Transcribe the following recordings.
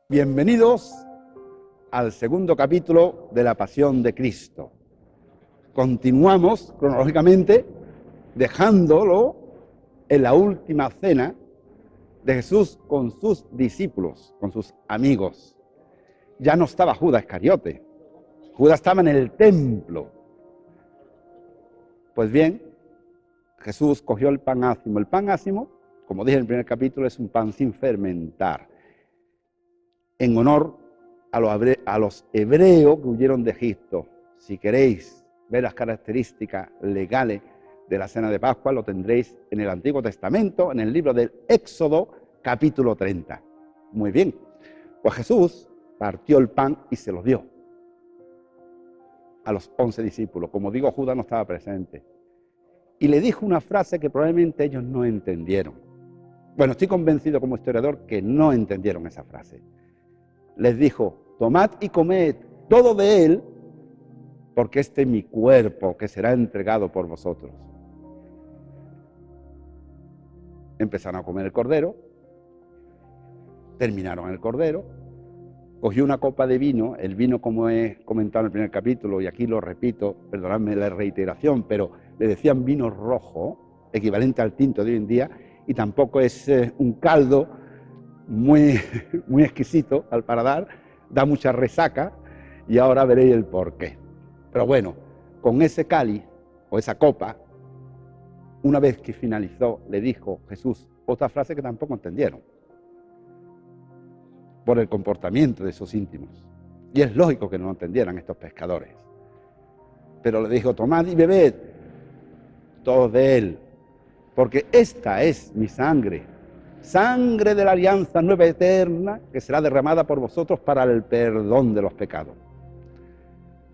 Bienvenidos al segundo capítulo de la Pasión de Cristo. Continuamos cronológicamente dejándolo en la última cena de Jesús con sus discípulos, con sus amigos. Ya no estaba Judas Iscariote, Judas estaba en el templo. Pues bien, Jesús cogió el pan ácimo. El pan ácimo, como dije en el primer capítulo, es un pan sin fermentar, en honor a los hebreos que huyeron de Egipto. Si queréis ver las características legales de la cena de Pascua, lo tendréis en el Antiguo Testamento, en el libro del Éxodo, capítulo 30. Muy bien, pues Jesús partió el pan y se lo dio a los 11 discípulos. Como digo, Judas no estaba presente. Y le dijo una frase que probablemente ellos no entendieron. Bueno, estoy convencido como historiador que no entendieron esa frase. Les dijo: tomad y comed todo de él, porque este es mi cuerpo que será entregado por vosotros. Empezaron a comer el cordero, terminaron el cordero, cogió una copa de vino, el vino, como he comentado en el primer capítulo, y aquí lo repito, perdonadme la reiteración, pero le decían vino rojo, equivalente al tinto de hoy en día, y tampoco es un caldo muy exquisito al paladar, da mucha resaca, y ahora veréis el porqué. Pero bueno, con ese cáliz o esa copa, una vez que finalizó, le dijo Jesús otra frase que tampoco entendieron por el comportamiento de sus íntimos. Y es lógico que no lo entendieran estos pescadores. Pero le dijo: tomad y bebed todos de él, porque esta es mi sangre, sangre de la alianza nueva eterna, que será derramada por vosotros para el perdón de los pecados.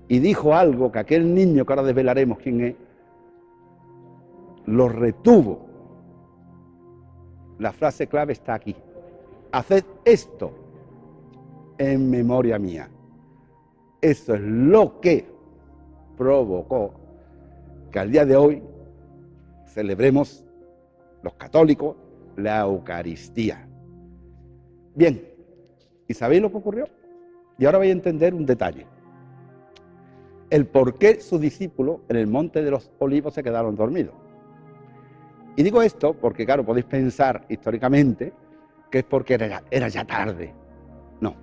Y dijo algo que aquel niño, que ahora desvelaremos quién es, lo retuvo. La frase clave está aquí: haced esto en memoria mía. Eso es lo que provocó que al día de hoy celebremos los católicos la Eucaristía. Bien, ¿y sabéis lo que ocurrió? Y ahora vais a entender un detalle: el por qué sus discípulos en el Monte de los Olivos se quedaron dormidos. Y digo esto porque, claro, podéis pensar históricamente que es porque era ya tarde. No.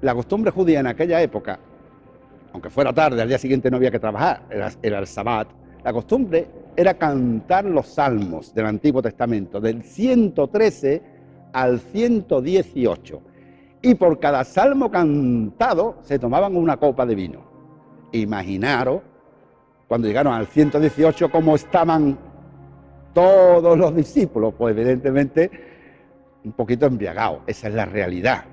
La costumbre judía en aquella época, aunque fuera tarde, al día siguiente no había que trabajar, era el Sabbat, la costumbre era cantar los salmos del Antiguo Testamento, del 113 al 118. Y por cada salmo cantado se tomaban una copa de vino. Imaginaros, cuando llegaron al 118, cómo estaban todos los discípulos. Pues evidentemente un poquito embriagados, esa es la realidad.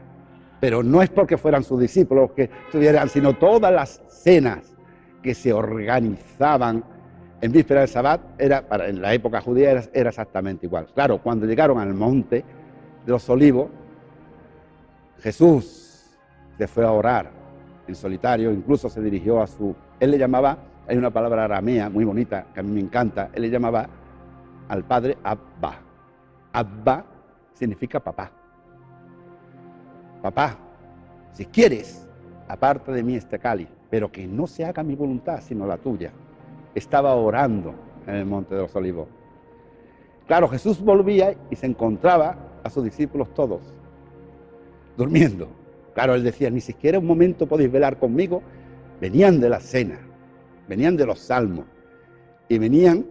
Pero no es porque fueran sus discípulos que estuvieran, sino todas las cenas que se organizaban en víspera del Sabbat, en la época judía era exactamente igual. Claro, cuando llegaron al monte de los Olivos, Jesús se fue a orar en solitario, incluso se dirigió él le llamaba, hay una palabra aramea muy bonita que a mí me encanta, él le llamaba al Padre Abba. Abba significa papá. Papá, si quieres, aparta de mí este cáliz, pero que no se haga mi voluntad, sino la tuya. Estaba orando en el Monte de los Olivos. Claro, Jesús volvía y se encontraba a sus discípulos todos durmiendo. Claro, él decía: ni siquiera un momento podéis velar conmigo. Venían de la cena, venían de los salmos y venían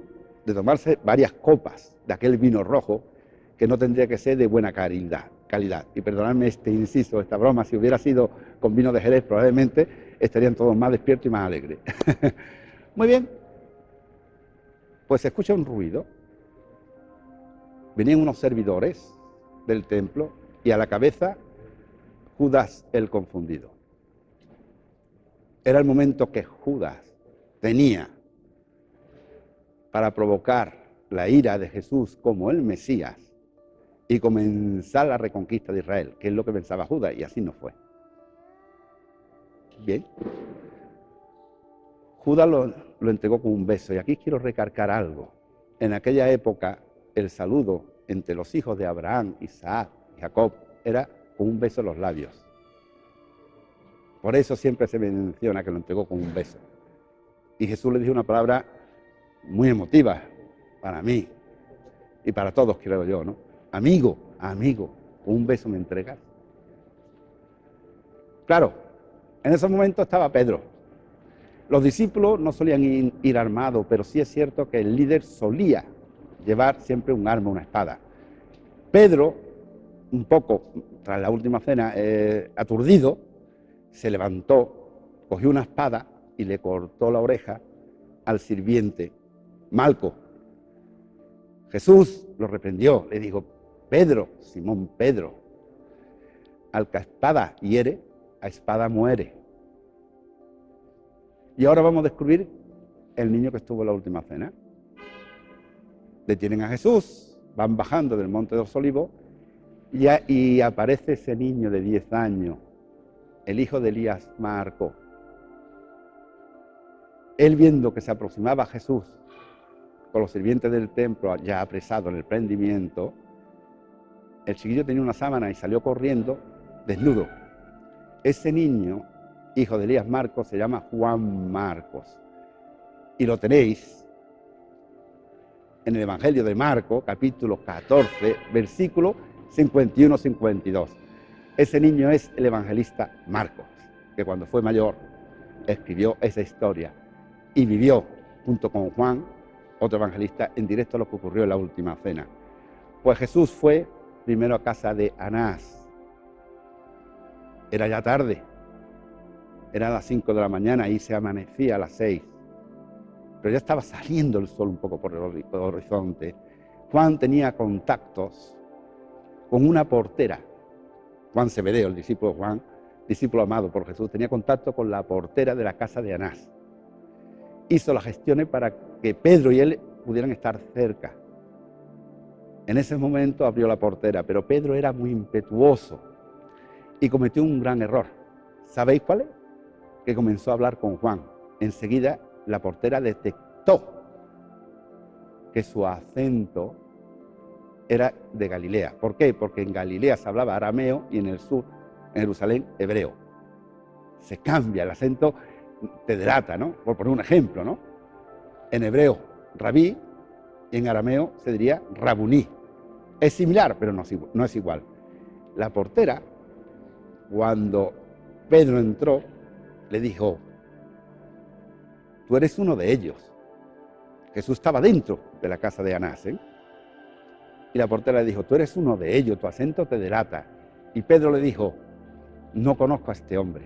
de tomarse varias copas de aquel vino rojo que no tendría que ser de buena calidad. Y perdonadme este inciso, esta broma, si hubiera sido con vino de Jerez, probablemente estarían todos más despiertos y más alegres. Muy bien, pues se escucha un ruido. Venían unos servidores del templo y a la cabeza Judas el confundido. Era el momento que Judas tenía para provocar la ira de Jesús como el Mesías y comenzar la reconquista de Israel, que es lo que pensaba Judas, y así no fue. Bien, Judas lo entregó con un beso, y aquí quiero recargar algo. En aquella época, el saludo entre los hijos de Abraham, Isaac y Jacob era con un beso en los labios. Por eso siempre se menciona que lo entregó con un beso. Y Jesús le dijo una palabra muy emotiva para mí y para todos, creo yo, ¿no? Amigo, amigo, con un beso me entregas. Claro, en ese momento estaba Pedro. Los discípulos no solían ir armados, pero sí es cierto que el líder solía llevar siempre un arma, una espada. Pedro, un poco tras la última cena, aturdido, se levantó, cogió una espada y le cortó la oreja al sirviente Malco. Jesús lo reprendió, le dijo: Pedro, Simón Pedro, al que a espada hiere, a espada muere. Y ahora vamos a descubrir el niño que estuvo en la última cena. Detienen a Jesús, van bajando del Monte de los Olivos y aparece ese niño de 10 años, el hijo de Elías, Marco. Él, viendo que se aproximaba a Jesús con los sirvientes del templo ya apresados en el prendimiento, el chiquillo tenía una sábana y salió corriendo desnudo. Ese niño, hijo de Elías Marcos, se llama Juan Marcos. Y lo tenéis en el Evangelio de Marcos, capítulo 14, versículo 51-52. Ese niño es el evangelista Marcos, que cuando fue mayor escribió esa historia y vivió, junto con Juan, otro evangelista, en directo lo que ocurrió en la última cena. Pues Jesús fue primero a casa de Anás. Era ya tarde, era a las 5 de la mañana y se amanecía a las 6. Pero ya estaba saliendo el sol un poco por el horizonte. Juan tenía contactos con una portera. Juan Zebedeo, el discípulo Juan, discípulo amado por Jesús, tenía contacto con la portera de la casa de Anás. Hizo las gestiones para que Pedro y él pudieran estar cerca. En ese momento abrió la portera, pero Pedro era muy impetuoso y cometió un gran error. ¿Sabéis cuál es? Que comenzó a hablar con Juan. Enseguida la portera detectó que su acento era de Galilea. ¿Por qué? Porque en Galilea se hablaba arameo y en el sur, en Jerusalén, hebreo. Se cambia el acento, te delata, ¿no? Por poner un ejemplo, ¿no? En hebreo, rabí, y en arameo se diría rabuní. Es similar, pero no es igual. La portera, cuando Pedro entró, le dijo: tú eres uno de ellos. Jesús estaba dentro de la casa de Anás, ¿eh? Y la portera le dijo: tú eres uno de ellos, tu acento te delata. Y Pedro le dijo: no conozco a este hombre.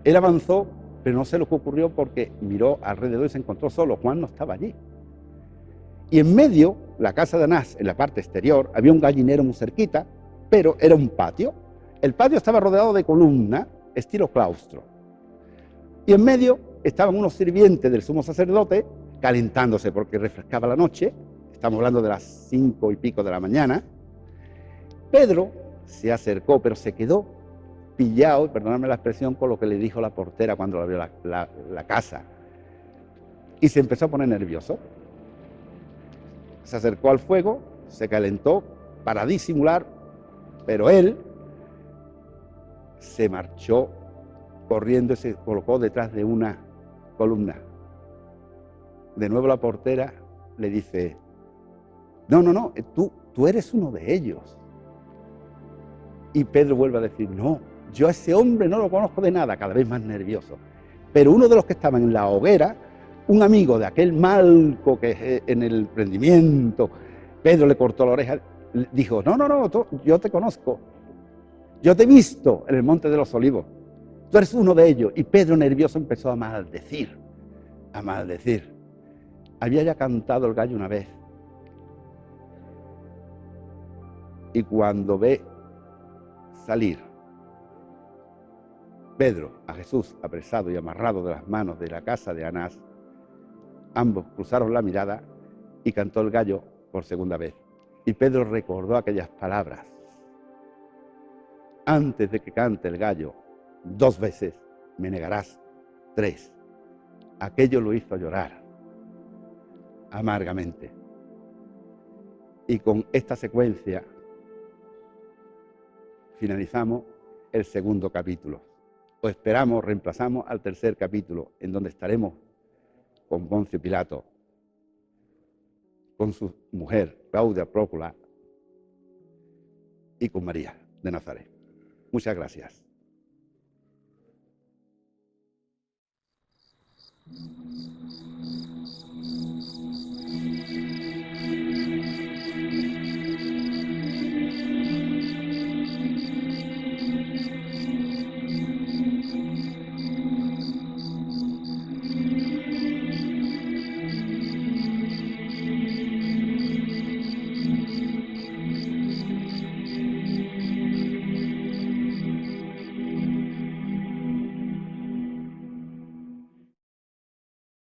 Él avanzó, pero no sé lo que ocurrió porque miró alrededor y se encontró solo. Juan no estaba allí. Y en medio, la casa de Anás, en la parte exterior, había un gallinero muy cerquita, pero era un patio. El patio estaba rodeado de columnas, estilo claustro. Y en medio estaban unos sirvientes del sumo sacerdote calentándose porque refrescaba la noche. Estamos hablando de las 5 y pico de la mañana. Pedro se acercó, pero se quedó pillado, perdóname la expresión, con lo que le dijo la portera cuando abrió la casa. Y se empezó a poner nervioso. Se acercó al fuego, se calentó para disimular, pero él se marchó corriendo y se colocó detrás de una columna. De nuevo la portera le dice: no, tú eres uno de ellos. Y Pedro vuelve a decir: no, yo a ese hombre no lo conozco de nada, cada vez más nervioso. Pero uno de los que estaban en la hoguera, un amigo de aquel Malco que en el prendimiento, Pedro le cortó la oreja, dijo: no, yo te conozco, yo te he visto en el Monte de los Olivos, tú eres uno de ellos. Y Pedro, nervioso, empezó a maldecir. Había ya cantado el gallo una vez. Y cuando ve salir Pedro a Jesús apresado y amarrado de las manos de la casa de Anás, ambos cruzaron la mirada y cantó el gallo por segunda vez. Y Pedro recordó aquellas palabras: antes de que cante el gallo 2 veces, me negarás 3. Aquello lo hizo llorar amargamente. Y con esta secuencia finalizamos el segundo capítulo. Os esperamos, reemplazamos al tercer capítulo, en donde estaremos con Poncio Pilato, con su mujer, Claudia Prócula, y con María de Nazaret. Muchas gracias.